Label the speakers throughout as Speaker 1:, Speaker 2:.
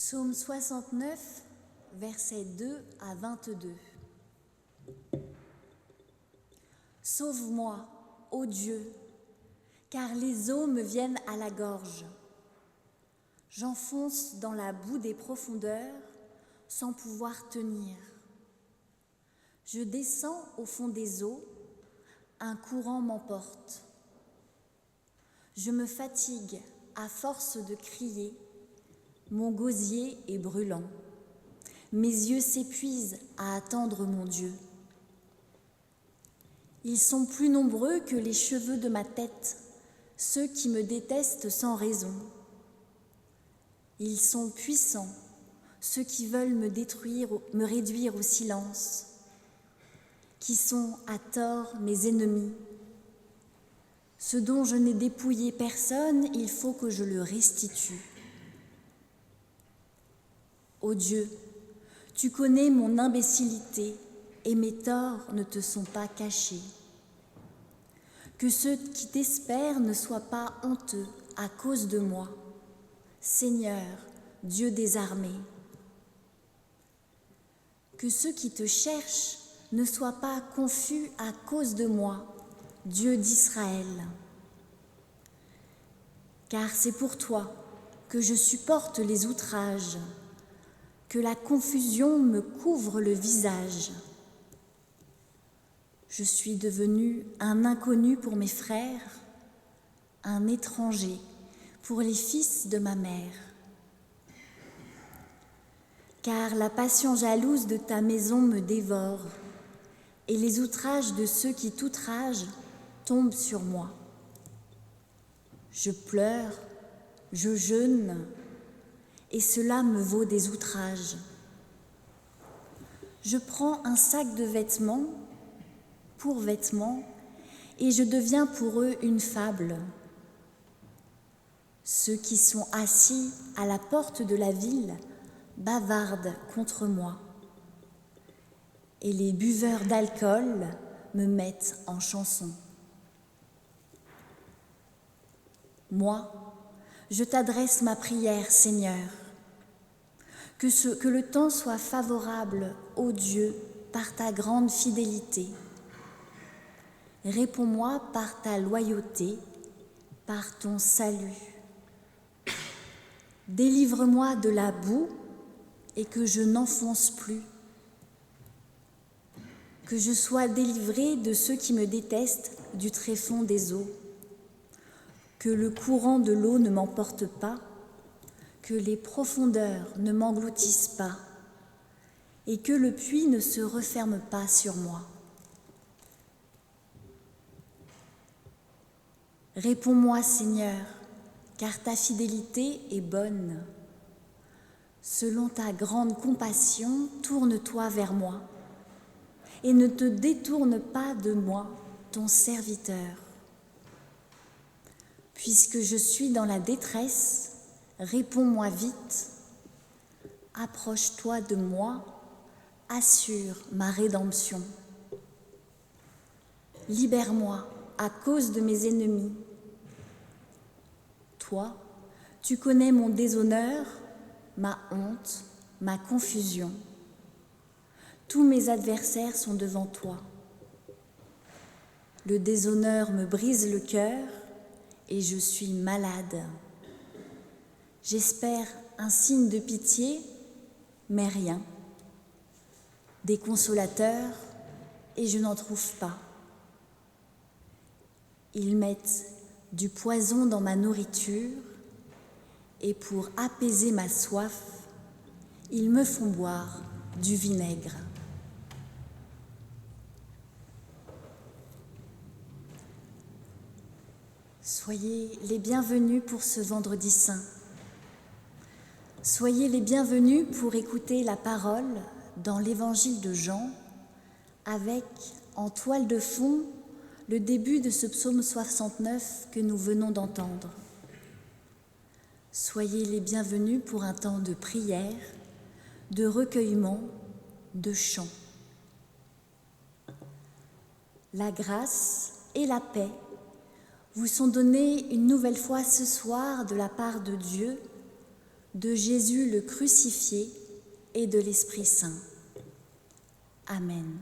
Speaker 1: Psaume 69, versets 2 à 22. Sauve-moi, ô Dieu, car les eaux me viennent à la gorge. J'enfonce dans la boue des profondeurs sans pouvoir tenir. Je descends au fond des eaux, un courant m'emporte. Je me fatigue à force de crier, mon gosier est brûlant. Mes yeux s'épuisent à attendre mon Dieu. Ils sont plus nombreux que les cheveux de ma tête, ceux qui me détestent sans raison. Ils sont puissants, ceux qui veulent me détruire, me réduire au silence, qui sont à tort mes ennemis. Ce dont je n'ai dépouillé personne, il faut que je le restitue. Ô Dieu, tu connais mon imbécilité et mes torts ne te sont pas cachés. Que ceux qui t'espèrent ne soient pas honteux à cause de moi. Seigneur, Dieu des armées. Que ceux qui te cherchent ne soient pas confus à cause de moi, Dieu d'Israël. Car c'est pour toi que je supporte les outrages, que la confusion me couvre le visage. Je suis devenu un inconnu pour mes frères, un étranger pour les fils de ma mère. Car la passion jalouse de ta maison me dévore, et les outrages de ceux qui t'outragent tombent sur moi. Je pleure, je jeûne, et cela me vaut des outrages. Je prends un sac de vêtements, pour vêtements, et je deviens pour eux une fable. Ceux qui sont assis à la porte de la ville bavardent contre moi, et les buveurs d'alcool me mettent en chanson. Moi, je t'adresse ma prière, Seigneur. Que le temps soit favorable, ô Dieu, par ta grande fidélité. Réponds-moi par ta loyauté, par ton salut. Délivre-moi de la boue et que je n'enfonce plus. Que je sois délivré de ceux qui me détestent du tréfonds des eaux. Que le courant de l'eau ne m'emporte pas, que les profondeurs ne m'engloutissent pas, et que le puits ne se referme pas sur moi. Réponds-moi, Seigneur, car ta fidélité est bonne. Selon ta grande compassion, tourne-toi vers moi, et ne te détourne pas de moi, ton serviteur. Puisque je suis dans la détresse, réponds-moi vite. Approche-toi de moi, assure ma rédemption. Libère-moi à cause de mes ennemis. Toi, tu connais mon déshonneur, ma honte, ma confusion. Tous mes adversaires sont devant toi. Le déshonneur me brise le cœur et je suis malade. J'espère un signe de pitié, mais rien. Des consolateurs, et je n'en trouve pas. Ils mettent du poison dans ma nourriture, et pour apaiser ma soif, ils me font boire du vinaigre. Soyez les bienvenus pour ce vendredi saint. Soyez les bienvenus pour écouter la parole dans l'évangile de Jean, avec en toile de fond le début de ce psaume 69 que nous venons d'entendre. Soyez les bienvenus pour un temps de prière, de recueillement, de chant. La grâce et la paix vous sont données une nouvelle fois ce soir de la part de Dieu, de Jésus le crucifié et de l'Esprit Saint. Amen.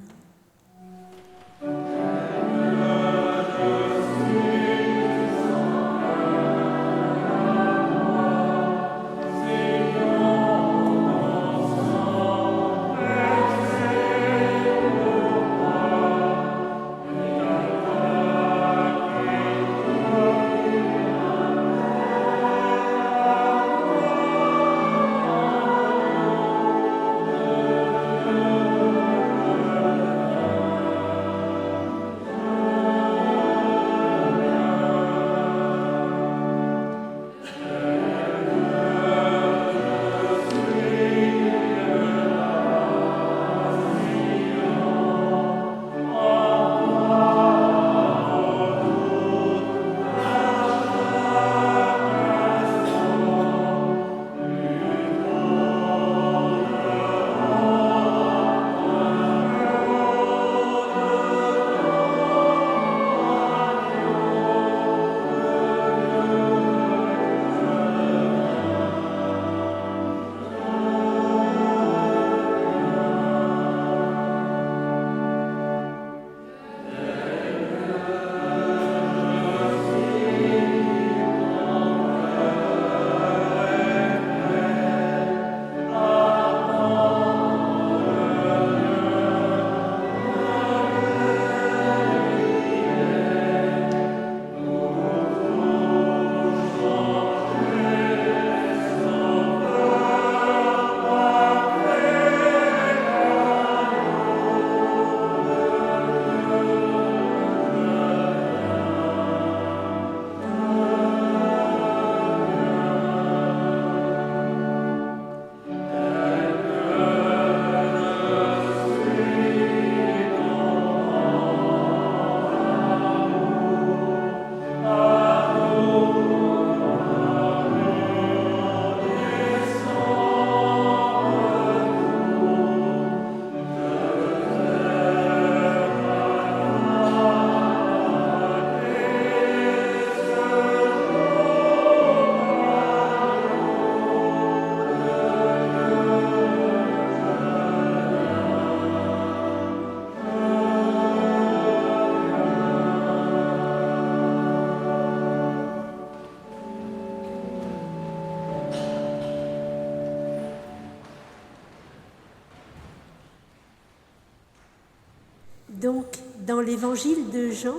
Speaker 2: Donc, dans l'évangile de Jean,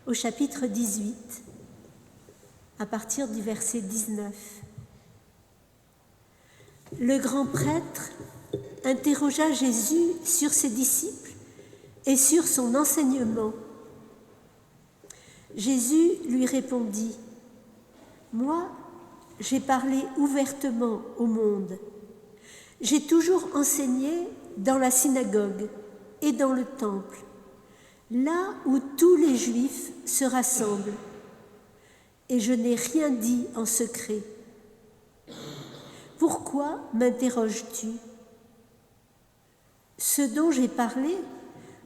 Speaker 2: au chapitre 18, à partir du verset 19, le grand prêtre interrogea Jésus sur ses disciples et sur son enseignement. Jésus lui répondit : « Moi, j'ai parlé ouvertement au monde. J'ai toujours enseigné dans la synagogue et dans le temple, là où tous les Juifs se rassemblent, et je n'ai rien dit en secret. Pourquoi m'interroges-tu ? Ce dont j'ai parlé,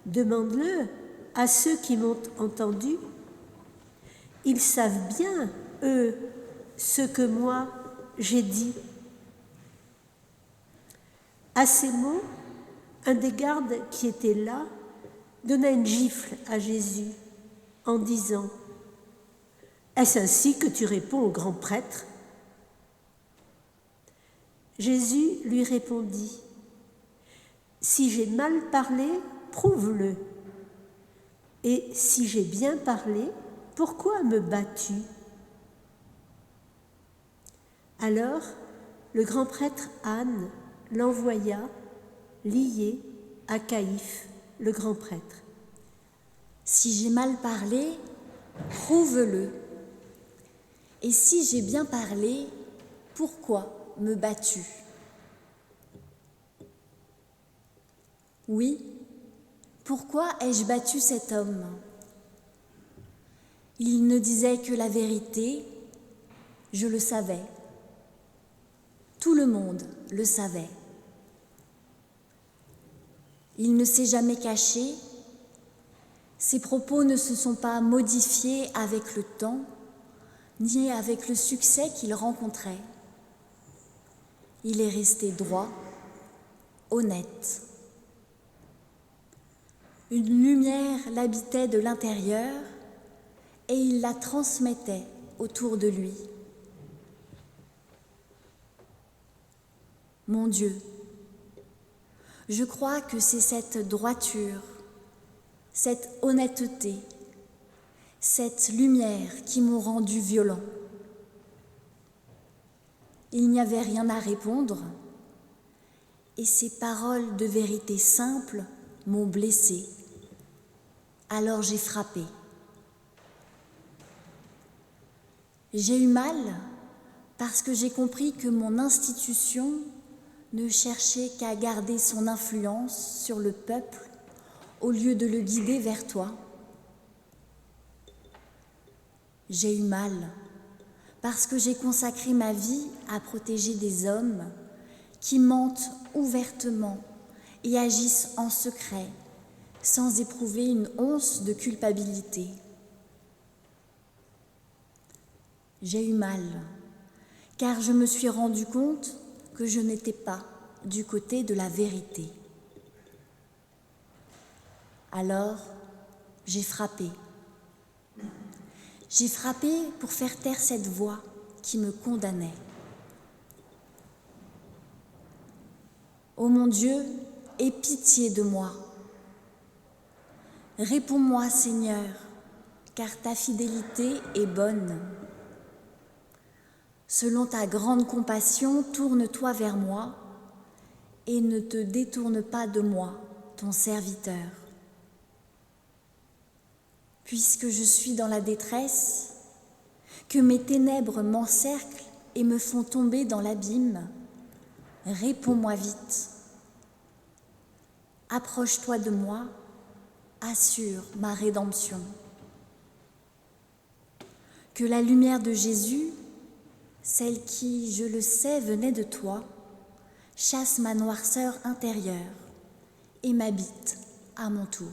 Speaker 2: demande-le à ceux qui m'ont entendu. Ils savent bien, eux, ce que moi j'ai dit. » À ces mots, un des gardes qui était là donna une gifle à Jésus en disant : « Est-ce ainsi que tu réponds au grand prêtre ? » Jésus lui répondit : « Si j'ai mal parlé, prouve-le. Et si j'ai bien parlé, pourquoi me bats-tu ? » Alors, le grand prêtre Anne l'envoya lié à Caïphe, le grand prêtre.
Speaker 1: « Si j'ai mal parlé, prouve-le. Et si j'ai bien parlé, pourquoi me bats-tu ? » Oui, pourquoi ai-je battu cet homme ? Il ne disait que la vérité, je le savais. Tout le monde le savait. Il ne s'est jamais caché, ses propos ne se sont pas modifiés avec le temps, ni avec le succès qu'il rencontrait. Il est resté droit, honnête. Une lumière l'habitait de l'intérieur et il la transmettait autour de lui. Mon Dieu, je crois que c'est cette droiture, cette honnêteté, cette lumière qui m'ont rendu violent. Il n'y avait rien à répondre et ces paroles de vérité simple m'ont blessée. Alors j'ai frappé. J'ai eu mal parce que j'ai compris que mon institution ne cherchait qu'à garder son influence sur le peuple au lieu de le guider vers toi. J'ai eu mal parce que j'ai consacré ma vie à protéger des hommes qui mentent ouvertement et agissent en secret sans éprouver une once de culpabilité. J'ai eu mal car je me suis rendu compte que je n'étais pas du côté de la vérité. Alors, j'ai frappé. J'ai frappé pour faire taire cette voix qui me condamnait. Ô mon Dieu, aie pitié de moi. Réponds-moi, Seigneur, car ta fidélité est bonne. Selon ta grande compassion, tourne-toi vers moi et ne te détourne pas de moi, ton serviteur. Puisque je suis dans la détresse, que mes ténèbres m'encerclent et me font tomber dans l'abîme, réponds-moi vite. Approche-toi de moi, assure ma rédemption. Que la lumière de Jésus, celle qui, je le sais, venait de toi, chasse ma noirceur intérieure et m'habite à mon tour.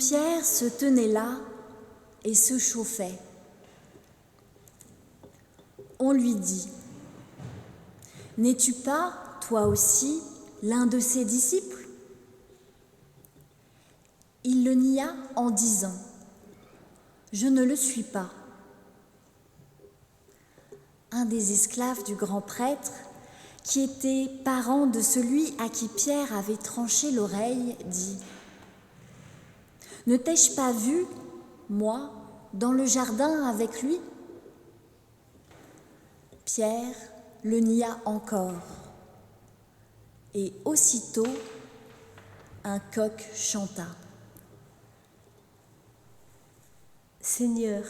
Speaker 1: Pierre se tenait là et se chauffait. On lui dit : « N'es-tu pas, toi aussi, l'un de ses disciples ?» Il le nia en disant : « Je ne le suis pas. » Un des esclaves du grand prêtre, qui était parent de celui à qui Pierre avait tranché l'oreille, dit : « Ne t'ai-je pas vu, moi, dans le jardin avec lui ?» Pierre le nia encore. Et aussitôt, un coq chanta.
Speaker 2: Seigneur,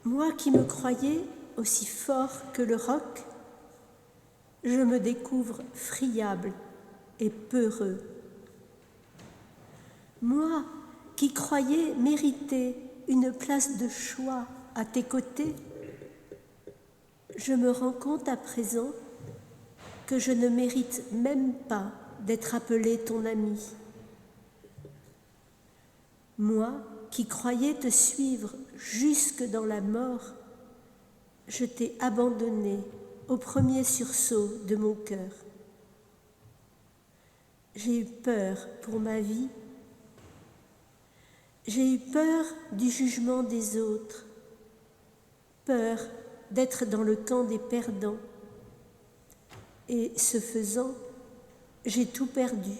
Speaker 2: moi qui me croyais aussi fort que le roc, je me découvre friable et peureux. Moi qui croyais mériter une place de choix à tes côtés, je me rends compte à présent que je ne mérite même pas d'être appelé ton ami. Moi qui croyais te suivre jusque dans la mort, je t'ai abandonné au premier sursaut de mon cœur. J'ai eu peur pour ma vie. J'ai eu peur du jugement des autres, peur d'être dans le camp des perdants. Et ce faisant, j'ai tout perdu.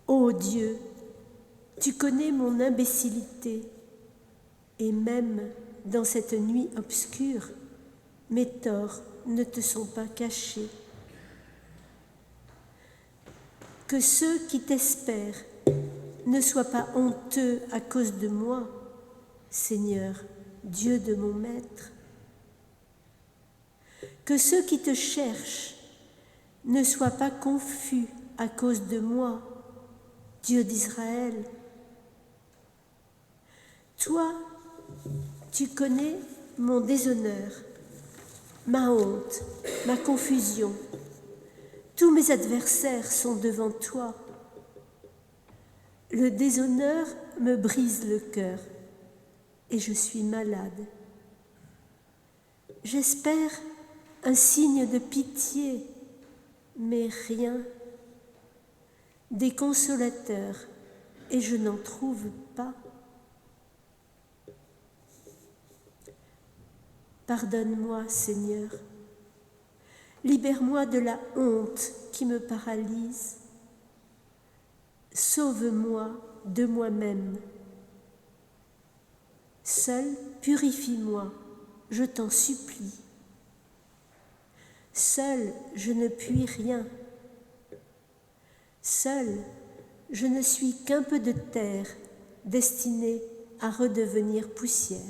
Speaker 2: Ô Dieu, tu connais mon imbécilité, et même dans cette nuit obscure, mes torts ne te sont pas cachés. Que ceux qui t'espèrent ne soient pas honteux à cause de moi, Seigneur, Dieu de mon Maître. Que ceux qui te cherchent ne soient pas confus à cause de moi, Dieu d'Israël. Toi, tu connais mon déshonneur, ma honte, ma confusion. Tous mes adversaires sont devant toi. Le déshonneur me brise le cœur et je suis malade. J'espère un signe de pitié, mais rien. Des consolateurs, et je n'en trouve pas. Pardonne-moi, Seigneur. Libère-moi de la honte qui me paralyse. Sauve-moi de moi-même. Seul, purifie-moi, je t'en supplie. Seul, je ne puis rien. Seul, je ne suis qu'un peu de terre destinée à redevenir poussière.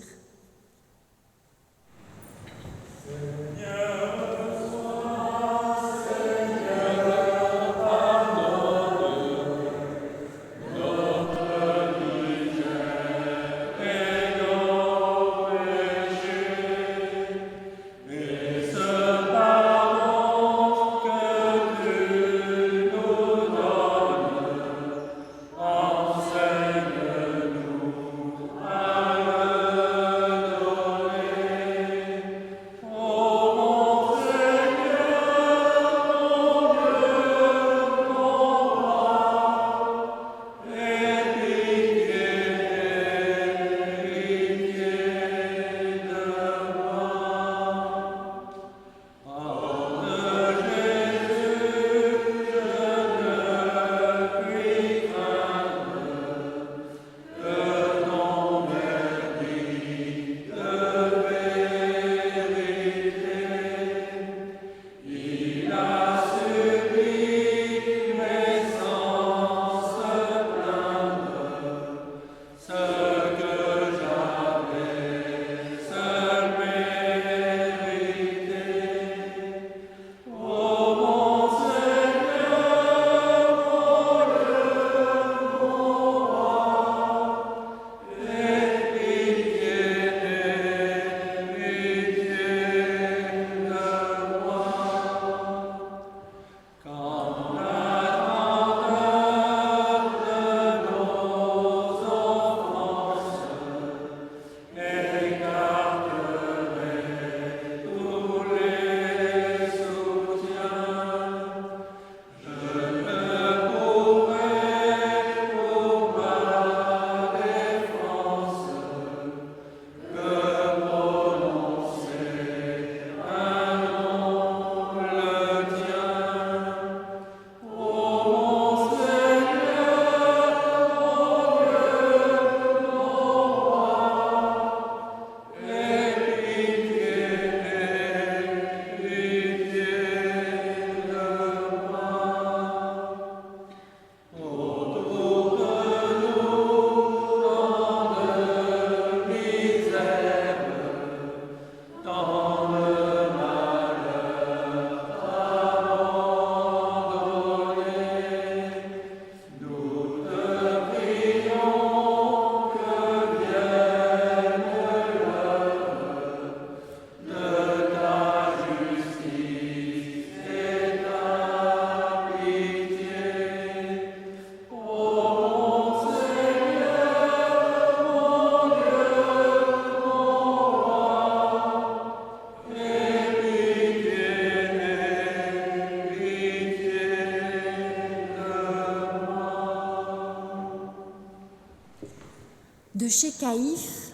Speaker 1: chez Caïphe,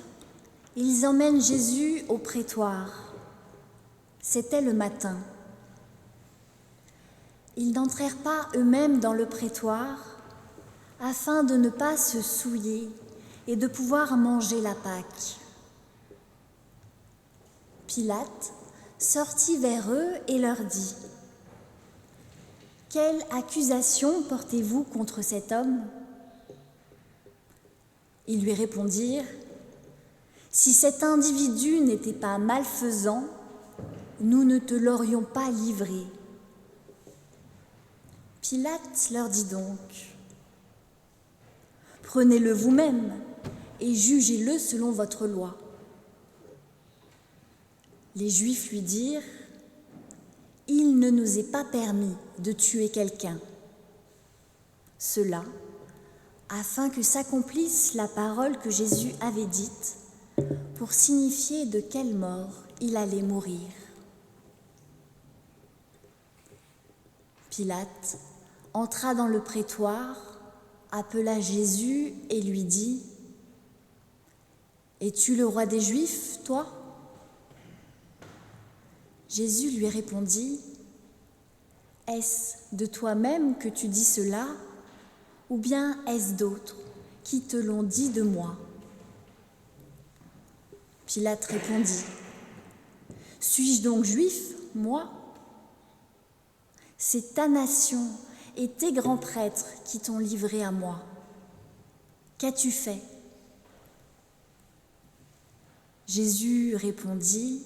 Speaker 1: ils emmènent Jésus au prétoire. C'était le matin. Ils n'entrèrent pas eux-mêmes dans le prétoire afin de ne pas se souiller et de pouvoir manger la Pâque. Pilate sortit vers eux et leur dit : « Quelle accusation portez-vous contre cet homme ? » Ils lui répondirent : « Si cet individu n'était pas malfaisant, nous ne te l'aurions pas livré. » Pilate leur dit donc : « Prenez-le vous-même et jugez-le selon votre loi. » Les Juifs lui dirent : « Il ne nous est pas permis de tuer quelqu'un. » Cela, afin que s'accomplisse la parole que Jésus avait dite, pour signifier de quelle mort il allait mourir. Pilate entra dans le prétoire, appela Jésus et lui dit : « Es-tu le roi des Juifs, toi ? » Jésus lui répondit : « Est-ce de toi-même que tu dis cela, ou bien est-ce d'autres qui te l'ont dit de moi ? » Pilate répondit : « Suis-je donc juif, moi ? C'est ta nation et tes grands prêtres qui t'ont livré à moi. Qu'as-tu fait ? » Jésus répondit :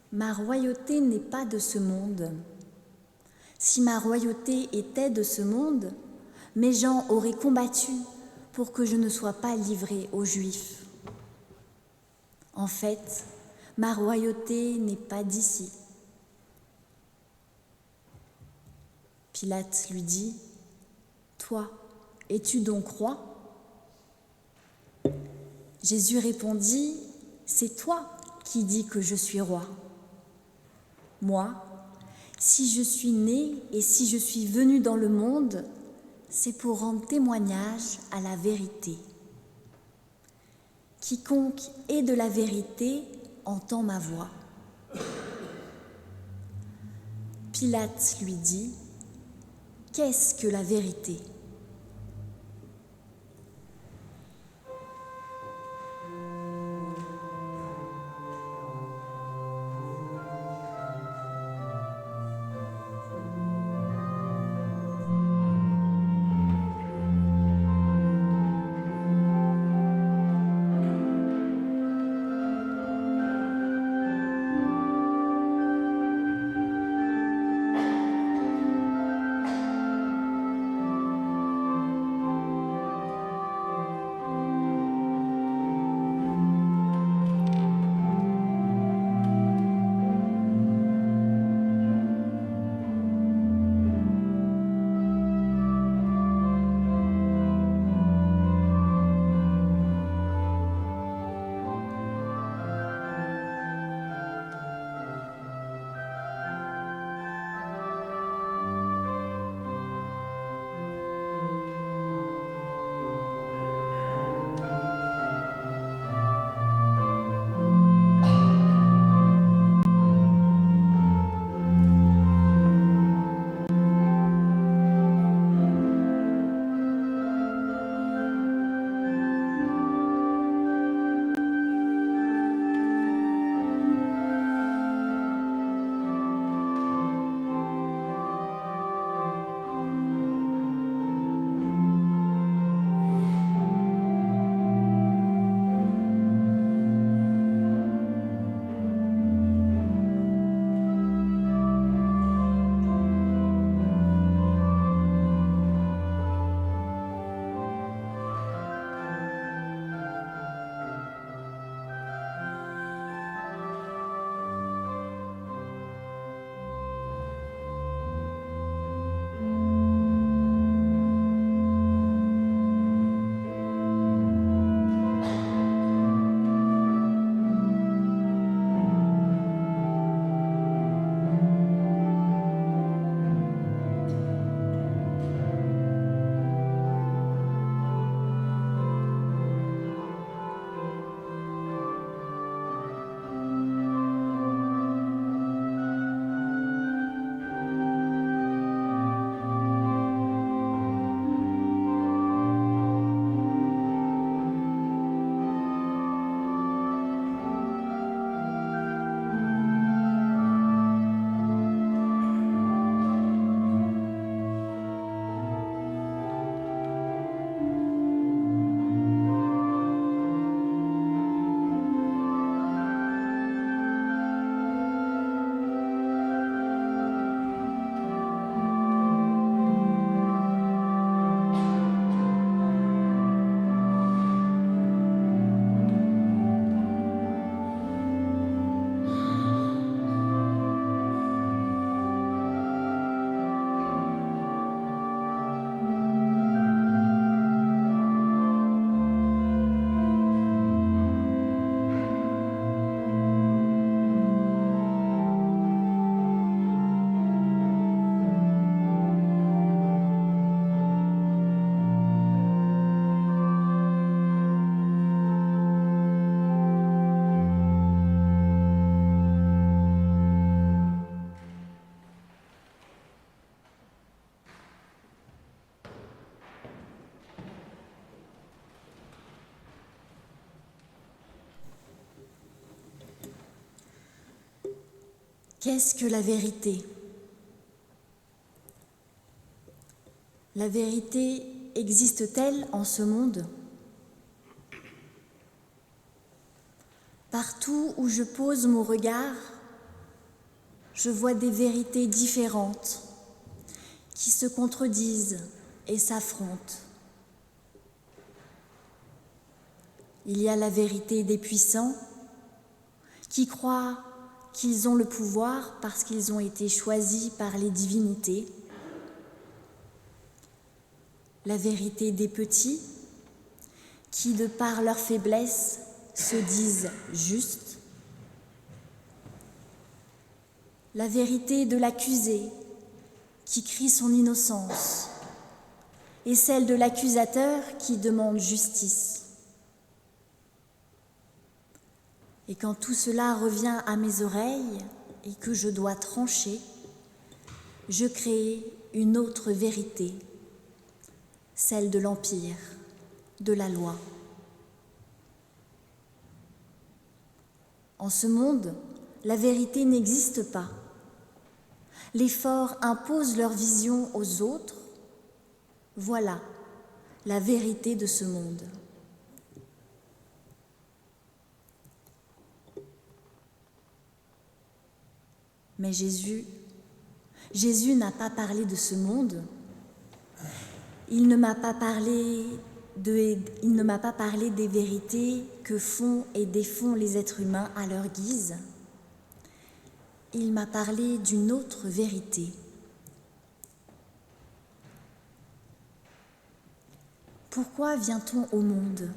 Speaker 1: « Ma royauté n'est pas de ce monde. Si ma royauté était de ce monde, mes gens auraient combattu pour que je ne sois pas livré aux Juifs. En fait, ma royauté n'est pas d'ici. » Pilate lui dit : « Toi, es-tu donc roi ? » Jésus répondit : « C'est toi qui dis que je suis roi. Moi, si je suis né et si je suis venu dans le monde, c'est pour rendre témoignage à la vérité. Quiconque est de la vérité entend ma voix. » Pilate lui dit : « Qu'est-ce que la vérité ? » Qu'est-ce que la vérité ? La vérité existe-t-elle en ce monde ? Partout où je pose mon regard, je vois des vérités différentes qui se contredisent et s'affrontent. Il y a la vérité des puissants qui croient qu'ils ont le pouvoir parce qu'ils ont été choisis par les divinités. La vérité des petits qui, de par leur faiblesse, se disent justes. La vérité de l'accusé qui crie son innocence et celle de l'accusateur qui demande justice. Et quand tout cela revient à mes oreilles et que je dois trancher, je crée une autre vérité, celle de l'Empire, de la loi. En ce monde, la vérité n'existe pas. Les forts imposent leur vision aux autres. Voilà la vérité de ce monde. Mais Jésus n'a pas parlé de ce monde. Il ne m'a pas parlé des vérités que font et défont les êtres humains à leur guise. Il m'a parlé d'une autre vérité. Pourquoi vient-on au monde ?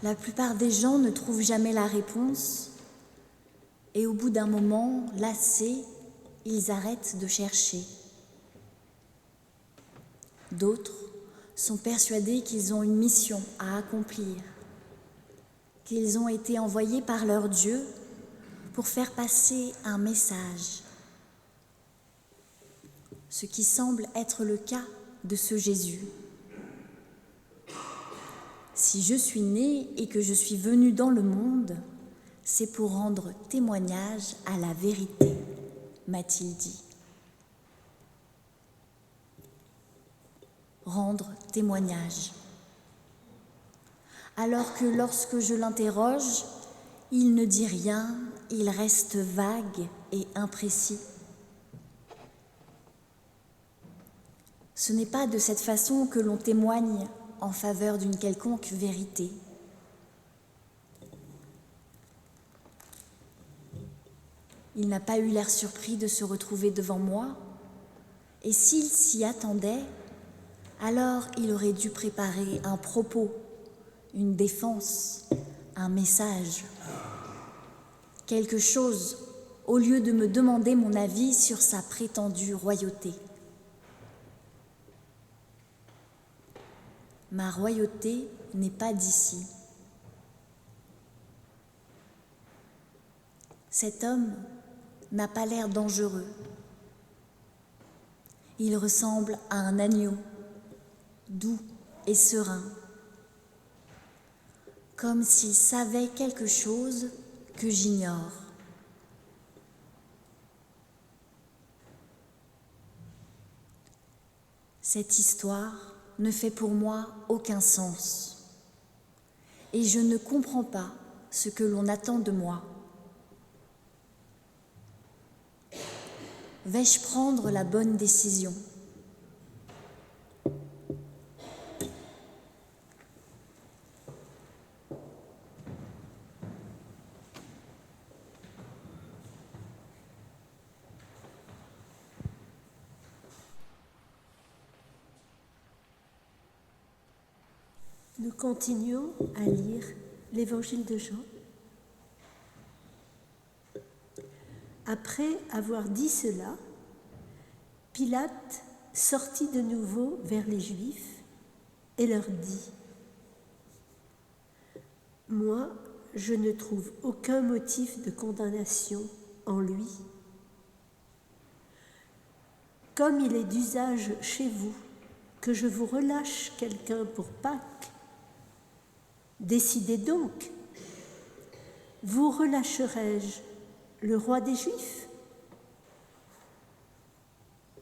Speaker 1: La plupart des gens ne trouvent jamais la réponse et au bout d'un moment, lassés, ils arrêtent de chercher. D'autres sont persuadés qu'ils ont une mission à accomplir, qu'ils ont été envoyés par leur Dieu pour faire passer un message. Ce qui semble être le cas de ce Jésus. Si je suis né et que je suis venu dans le monde, c'est pour rendre témoignage à la vérité, m'a-t-il dit. Rendre témoignage. Alors que lorsque je l'interroge, il ne dit rien, il reste vague et imprécis. Ce n'est pas de cette façon que l'on témoigne en faveur d'une quelconque vérité. Il n'a pas eu l'air surpris de se retrouver devant moi, et s'il s'y attendait, alors il aurait dû préparer un propos, une défense, un message, quelque chose au lieu de me demander mon avis sur sa prétendue royauté. Ma royauté n'est pas d'ici. Cet homme n'a pas l'air dangereux. Il ressemble à un agneau, doux et serein, comme s'il savait quelque chose que j'ignore. Cette histoire ne fait pour moi aucun sens, et je ne comprends pas ce que l'on attend de moi. Vais-je prendre la bonne décision ?
Speaker 2: Nous continuons à lire l'Évangile de Jean. Après avoir dit cela, Pilate sortit de nouveau vers les Juifs et leur dit : « Moi, je ne trouve aucun motif de condamnation en lui. Comme il est d'usage chez vous que je vous relâche quelqu'un pour Pâques, décidez donc, vous relâcherai-je le roi des Juifs ?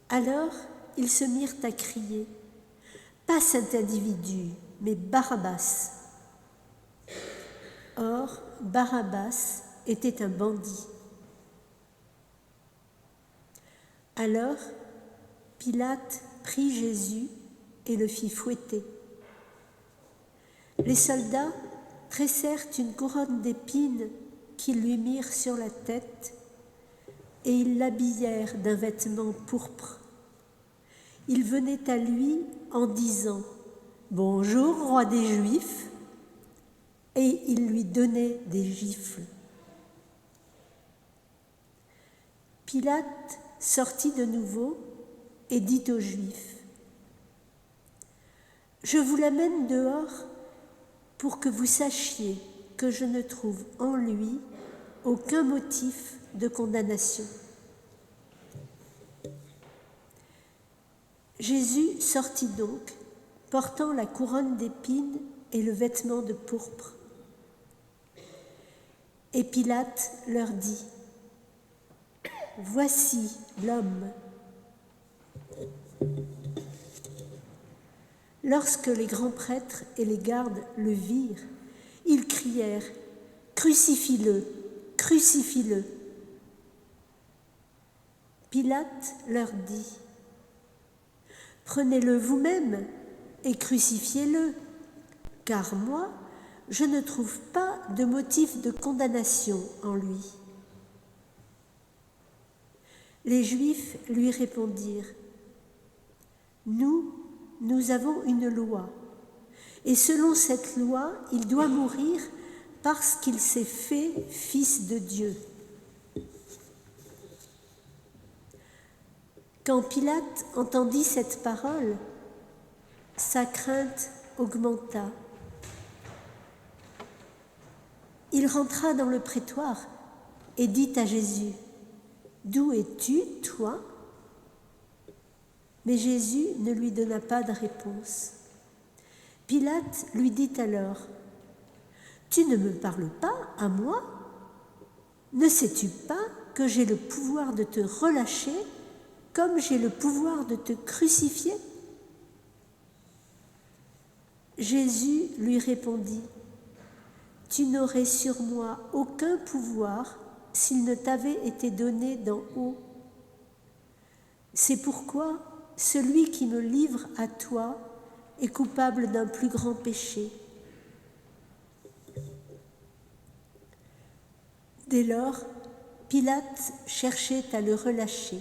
Speaker 2: Alors ils se mirent à crier, pas cet individu, mais Barabbas. Or, Barabbas était un bandit. Alors, Pilate prit Jésus et le fit fouetter. Les soldats tressèrent une couronne d'épines qu'ils lui mirent sur la tête et ils l'habillèrent d'un vêtement pourpre. Ils venaient à lui en disant « Bonjour, roi des Juifs !» et ils lui donnaient des gifles. Pilate sortit de nouveau et dit aux Juifs « Je vous l'amène dehors pour que vous sachiez que je ne trouve en lui aucun motif de condamnation. » Jésus sortit donc, portant la couronne d'épines et le vêtement de pourpre. Et Pilate leur dit « Voici l'homme. » Lorsque les grands prêtres et les gardes le virent, ils crièrent « Crucifie-le, crucifie-le !» Pilate leur dit « Prenez-le vous-même et crucifiez-le, car moi, je ne trouve pas de motif de condamnation en lui. » Les Juifs lui répondirent « Nous avons une loi, et selon cette loi, il doit mourir parce qu'il s'est fait fils de Dieu. » Quand Pilate entendit cette parole, sa crainte augmenta. Il rentra dans le prétoire et dit à Jésus « D'où es-tu, toi ?» Mais Jésus ne lui donna pas de réponse. Pilate lui dit alors « Tu ne me parles pas à moi ? Ne sais-tu pas que j'ai le pouvoir de te relâcher comme j'ai le pouvoir de te crucifier ?» Jésus lui répondit « Tu n'aurais sur moi aucun pouvoir s'il ne t'avait été donné d'en haut. C'est pourquoi celui qui me livre à toi est coupable d'un plus grand péché. » Dès lors, Pilate cherchait à le relâcher.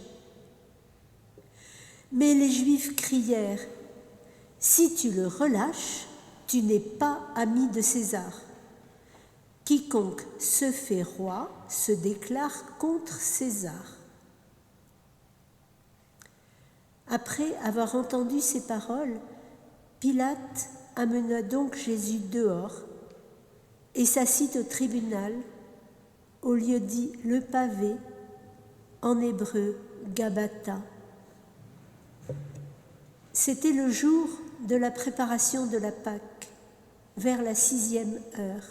Speaker 2: Mais les Juifs crièrent « Si tu le relâches, tu n'es pas ami de César. Quiconque se fait roi se déclare contre César. » Après avoir entendu ces paroles, Pilate amena donc Jésus dehors et s'assit au tribunal, au lieu dit le pavé, en hébreu Gabbatha. C'était le jour de la préparation de la Pâque, vers la 6e heure.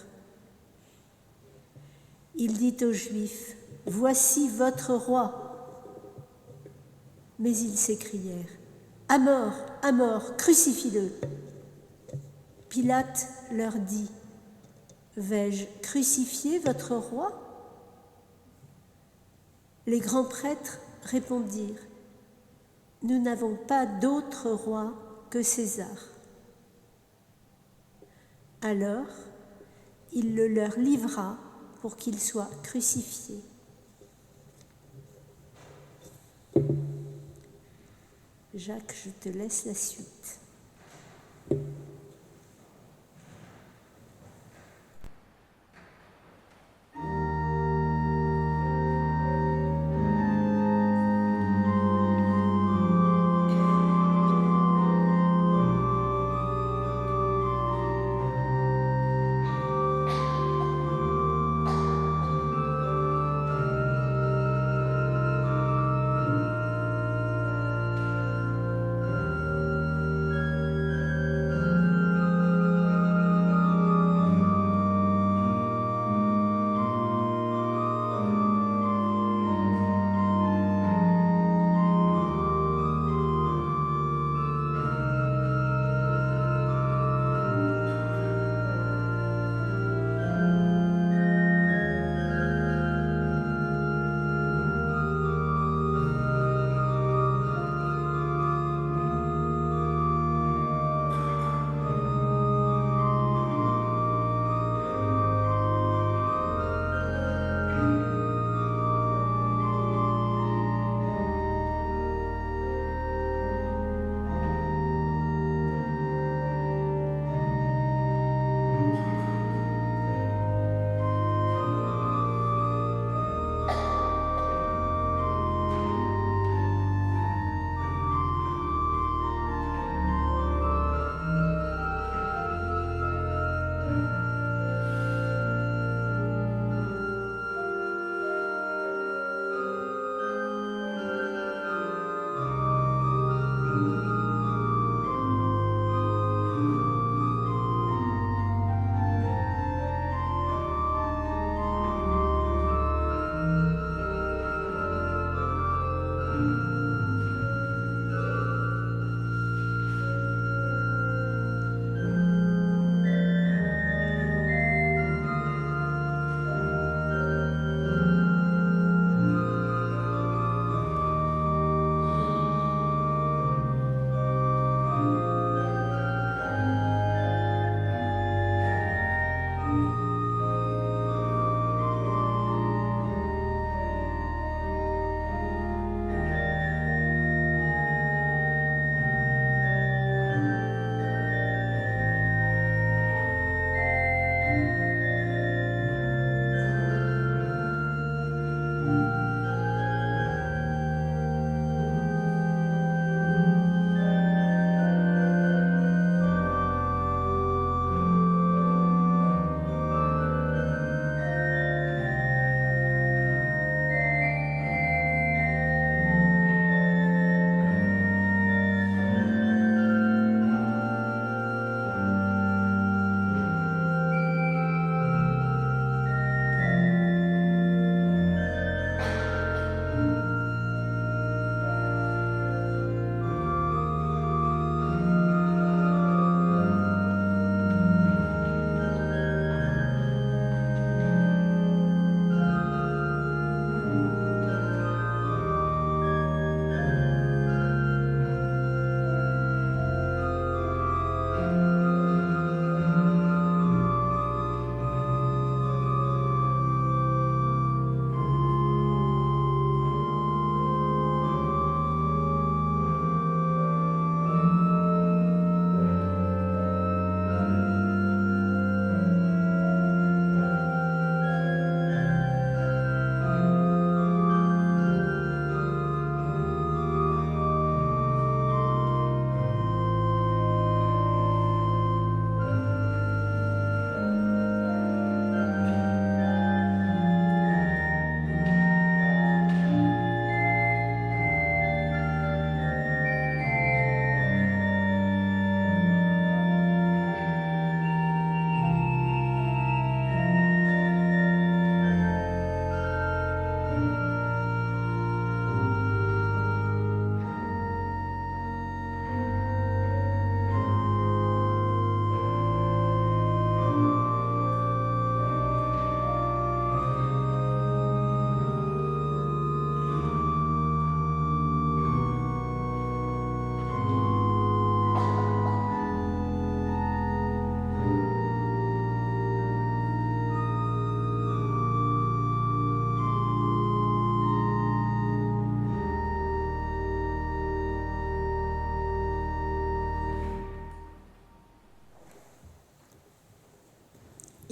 Speaker 2: Il dit aux Juifs « Voici votre roi !» Mais ils s'écrièrent « À mort, crucifie-le !» Pilate leur dit « Vais-je crucifier votre roi ?» Les grands prêtres répondirent « Nous n'avons pas d'autre roi que César. » Alors, il le leur livra pour qu'il soit crucifié. Jacques, je te laisse la suite.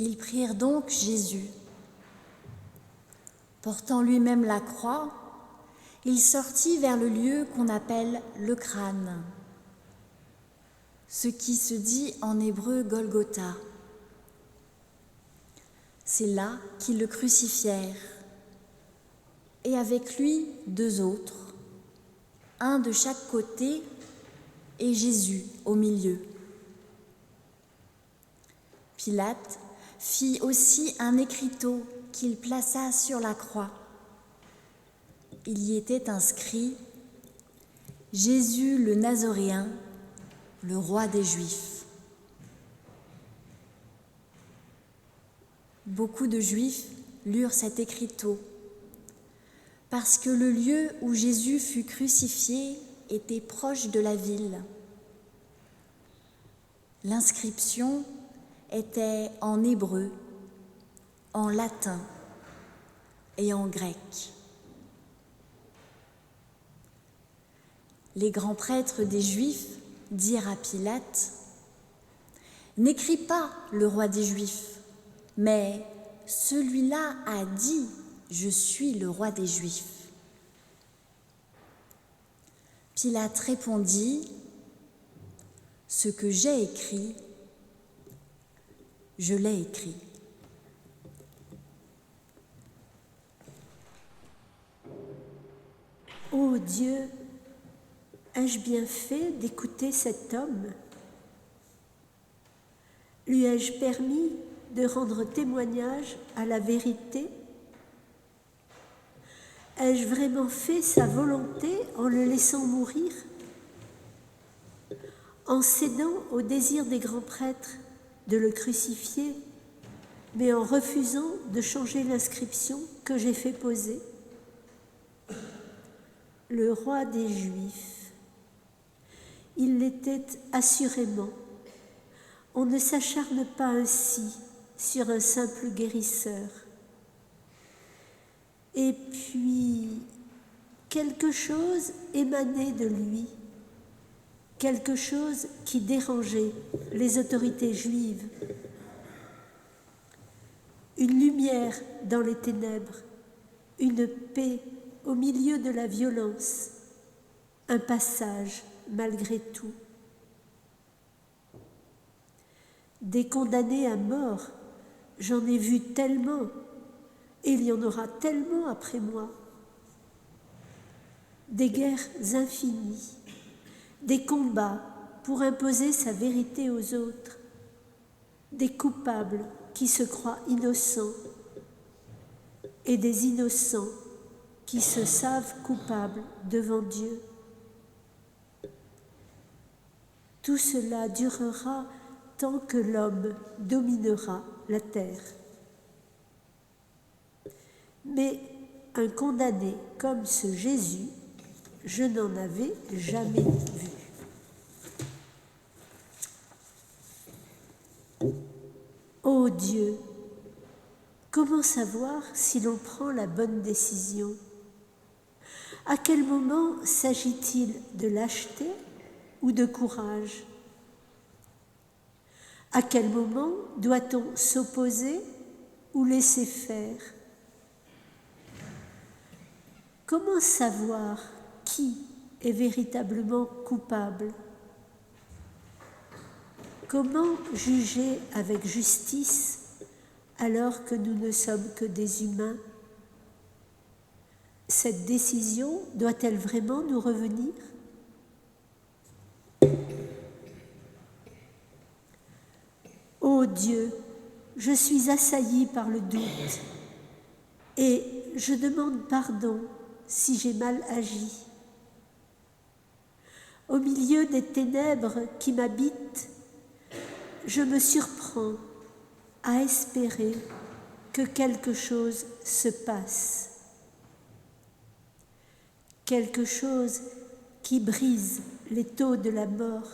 Speaker 1: Ils prirent donc Jésus. Portant lui-même la croix, il sortit vers le lieu qu'on appelle le crâne, ce qui se dit en hébreu Golgotha. C'est là qu'ils le crucifièrent, et avec lui 2 autres, un de chaque côté et Jésus au milieu. Pilate fit aussi un écriteau qu'il plaça sur la croix. Il y était inscrit « Jésus le Nazoréen, le roi des Juifs ». Beaucoup de Juifs lurent cet écriteau parce que le lieu où Jésus fut crucifié était proche de la ville. L'inscription était en hébreu, en latin et en grec. Les grands prêtres des Juifs dirent à Pilate « N'écris pas le roi des Juifs, mais celui-là a dit « Je suis le roi des Juifs ». Pilate répondit « Ce que j'ai écrit, je l'ai écrit. »
Speaker 2: Ô Dieu, ai-je bien fait d'écouter cet homme? Lui ai-je permis de rendre témoignage à la vérité? Ai-je vraiment fait sa volonté en le laissant mourir? En cédant au désir des grands prêtres de le crucifier, mais en refusant de changer l'inscription que j'ai fait poser? Le roi des Juifs, il l'était assurément. On ne s'acharne pas ainsi sur un simple guérisseur. Et puis, quelque chose émanait de lui, quelque chose qui dérangeait les autorités juives. Une lumière dans les ténèbres, une paix au milieu de la violence, un passage malgré tout. Des condamnés à mort, j'en ai vu tellement, et il y en aura tellement après moi. Des guerres infinies, des combats pour imposer sa vérité aux autres, des coupables qui se croient innocents et des innocents qui se savent coupables devant Dieu. Tout cela durera tant que l'homme dominera la terre. Mais un condamné comme ce Jésus, je n'en avais jamais vu. Ô Dieu, comment savoir si l'on prend la bonne décision? À quel moment s'agit-il de lâcheté ou de courage? À quel moment doit-on s'opposer ou laisser faire? Comment savoir qui est véritablement coupable? Comment juger avec justice alors que nous ne sommes que des humains? Cette décision doit-elle vraiment nous revenir? Ô Dieu, je suis assaillie par le doute et je demande pardon si j'ai mal agi. Au milieu des ténèbres qui m'habitent, je me surprends à espérer que quelque chose se passe. Quelque chose qui brise les taux de la mort,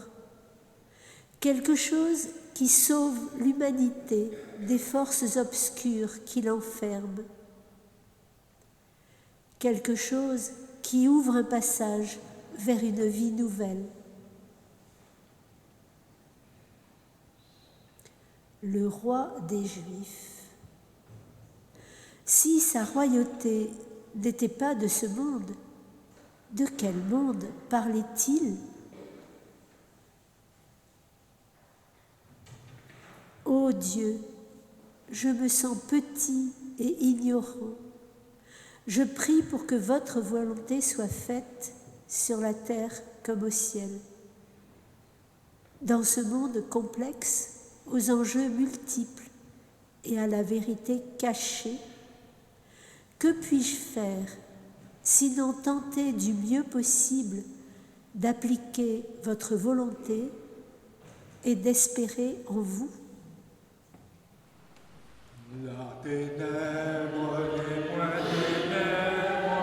Speaker 2: quelque chose qui sauve l'humanité des forces obscures qui l'enferment, quelque chose qui ouvre un passage vers une vie nouvelle. le roi des Juifs. Si sa royauté n'était pas de ce monde, de quel monde parlait-il ? Ô Dieu, je me sens petit et ignorant. Je prie pour que votre volonté soit faite sur la terre comme au ciel. Dans ce monde complexe, aux enjeux multiples et à la vérité cachée, que puis-je faire sinon tenter du mieux possible d'appliquer votre volonté et d'espérer en vous ?
Speaker 3: La ténèbre n'est point ténèbre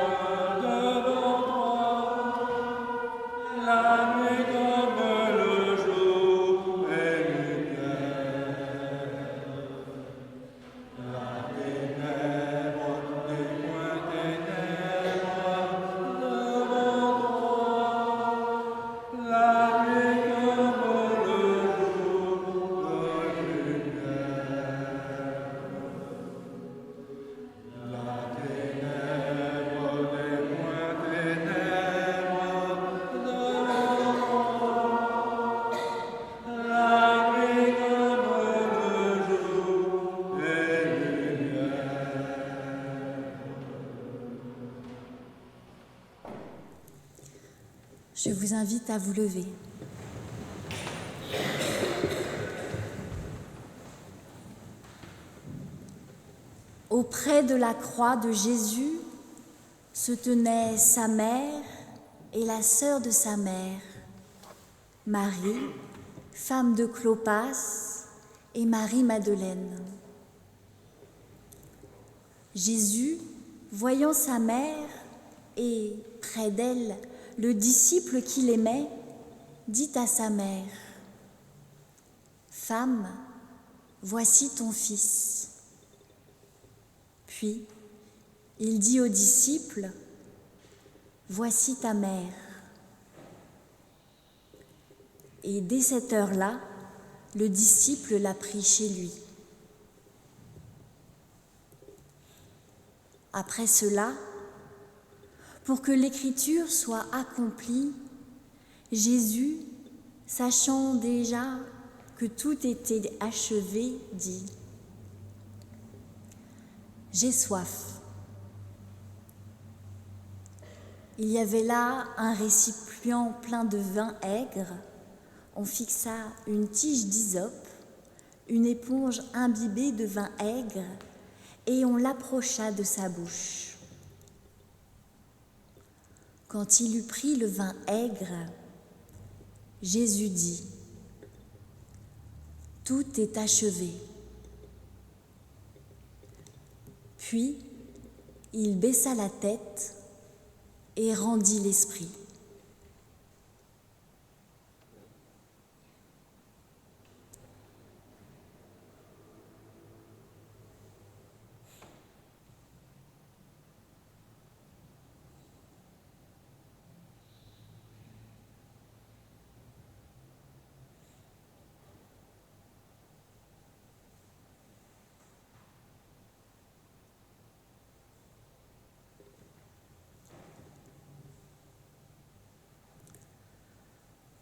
Speaker 3: devant toi, la nuit comme le jour est lumière. La ténèbre n'est point ténèbre devant toi, la nuit comme le jour est lumière. La ténèbre n'est point ténèbre devant toi, la nuit comme le jour est lumière.
Speaker 1: Je vous invite à vous lever. Auprès de la croix de Jésus se tenaient sa mère et la sœur de sa mère, Marie, femme de Clopas, et Marie-Madeleine. Jésus, voyant sa mère et, près d'elle, le disciple qu'il aimait, dit à sa mère : « Femme, voici ton fils. » Puis, il dit aux disciples : « Voici ta mère. » Et dès cette heure-là, le disciple l'a pris chez lui. Après cela, pour que l'écriture soit accomplie, Jésus, sachant déjà que tout était achevé, dit : « J'ai soif. » Il y avait là un récipient plein de vin aigre. On fixa une tige d'hysope, une éponge imbibée de vin aigre, et on l'approcha de sa bouche. Quand il eut pris le vin aigre, Jésus dit : « Tout est achevé. » Puis, il baissa la tête et rendit l'esprit.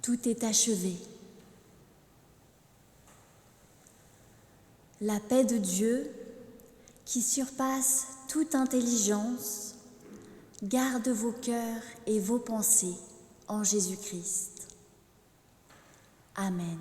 Speaker 1: Tout est achevé. La paix de Dieu, qui surpasse toute intelligence, garde vos cœurs et vos pensées en Jésus-Christ. Amen.